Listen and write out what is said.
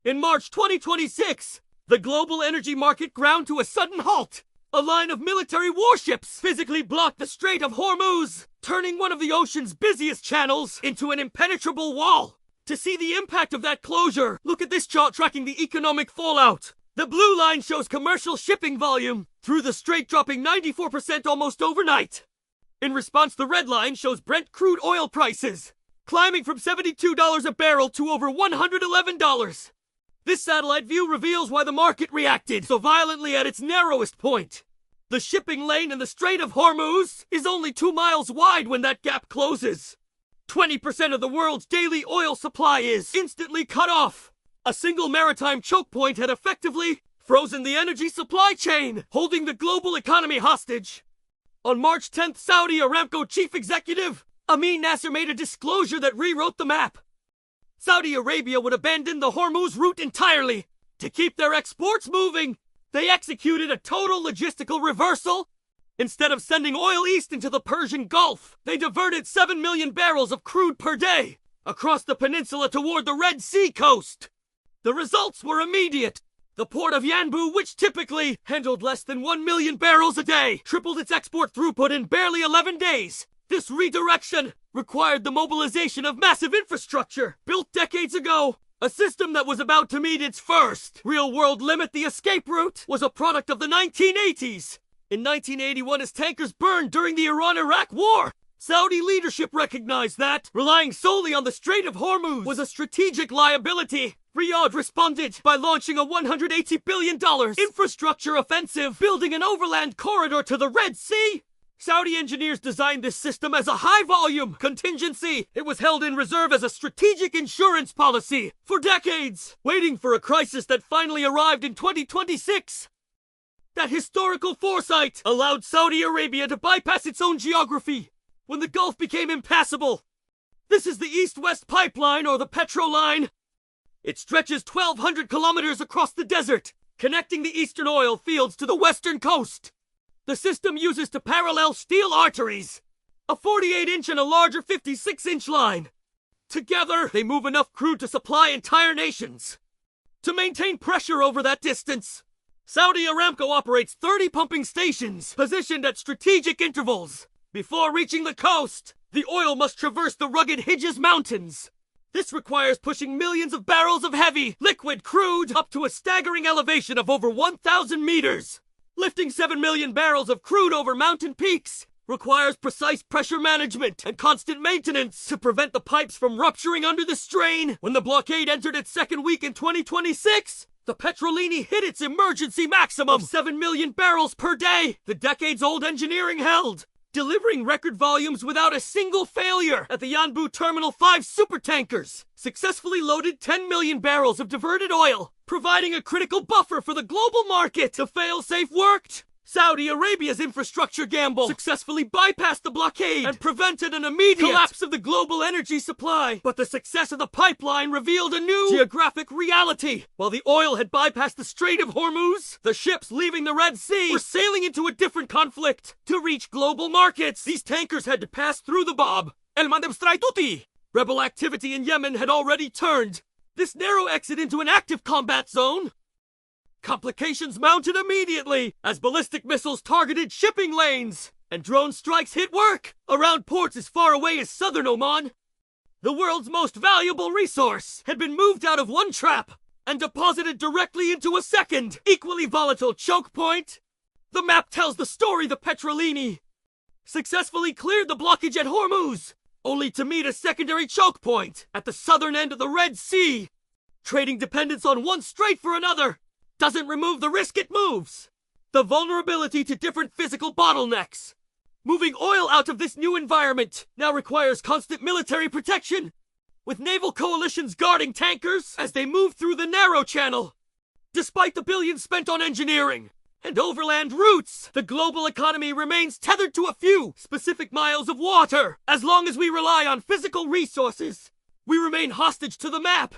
In March 2026, the global energy market ground to a sudden halt. A line of military warships physically blocked the Strait of Hormuz, turning one of the ocean's busiest channels into an impenetrable wall. To see the impact of that closure, look at this chart tracking the economic fallout. The blue line shows commercial shipping volume through the strait dropping 94% almost overnight. In response, the red line shows Brent crude oil prices climbing from $72 a barrel to over $111. This satellite view reveals why the market reacted so violently at its narrowest point. The shipping lane in the Strait of Hormuz is only 2 miles wide when that gap closes. 20% of the world's daily oil supply is instantly cut off. A single maritime choke point had effectively frozen the energy supply chain, holding the global economy hostage. On March 10th, Saudi Aramco chief executive Amin Nasser made a disclosure that rewrote the map. Saudi Arabia would abandon the Hormuz route entirely. To keep their exports moving, they executed a total logistical reversal. Instead of sending oil east into the Persian Gulf, they diverted 7 million barrels of crude per day across the peninsula toward the Red Sea coast. The results were immediate. The port of Yanbu, which typically handled less than 1 million barrels a day, tripled its export throughput in barely 11 days. This redirection required the mobilization of massive infrastructure built decades ago. A system that was about to meet its first real-world limit. The escape route was a product of the 1980s. In 1981, as tankers burned during the Iran-Iraq War, Saudi leadership recognized that relying solely on the Strait of Hormuz was a strategic liability. Riyadh responded by launching a $180 billion infrastructure offensive, building an overland corridor to the Red Sea. Saudi engineers designed this system as a high-volume contingency. It was held in reserve as a strategic insurance policy for decades, waiting for a crisis that finally arrived in 2026. That historical foresight allowed Saudi Arabia to bypass its own geography when the Gulf became impassable. This is the East-West Pipeline, or the Petro line. It stretches 1,200 kilometers across the desert, connecting the eastern oil fields to the western coast. The system uses to parallel steel arteries, a 48-inch and a larger 56-inch line. Together, they move enough crude to supply entire nations. To maintain pressure over that distance, Saudi Aramco operates 30 pumping stations positioned at strategic intervals. Before reaching the coast, the oil must traverse the rugged Hijaz Mountains. This requires pushing millions of barrels of heavy, liquid crude up to a staggering elevation of over 1,000 meters. Lifting 7 million barrels of crude over mountain peaks requires precise pressure management and constant maintenance to prevent the pipes from rupturing under the strain. When the blockade entered its second week in 2026, the Petrolini hit its emergency maximum of 7 million barrels per day. The decades-old engineering held, delivering record volumes without a single failure. At the Yanbu Terminal, 5 supertankers successfully loaded 10 million barrels of diverted oil, providing a critical buffer for the global market. The fail-safe worked. Saudi Arabia's infrastructure gamble successfully bypassed the blockade and prevented an immediate collapse of the global energy supply. But the success of the pipeline revealed a new geographic reality. While the oil had bypassed the Strait of Hormuz, the ships leaving the Red Sea were sailing into a different conflict. To reach global markets, these tankers had to pass through the Bab El Mandeb Strait. Rebel activity in Yemen had already turned this narrow exit into an active combat zone. Complications mounted immediately as ballistic missiles targeted shipping lanes and drone strikes hit work around ports as far away as southern Oman. The world's most valuable resource had been moved out of one trap and deposited directly into a second, equally volatile choke point. The map tells the story. The Petrolini successfully cleared the blockage at Hormuz, only to meet a secondary choke point at the southern end of the Red Sea. Trading dependence on one strait for another doesn't remove the risk, it moves the vulnerability to different physical bottlenecks. Moving oil out of this new environment now requires constant military protection, with naval coalitions guarding tankers as they move through the narrow channel. Despite the billions spent on engineering and overland routes, the global economy remains tethered to a few specific miles of water. As long as we rely on physical resources, we remain hostage to the map.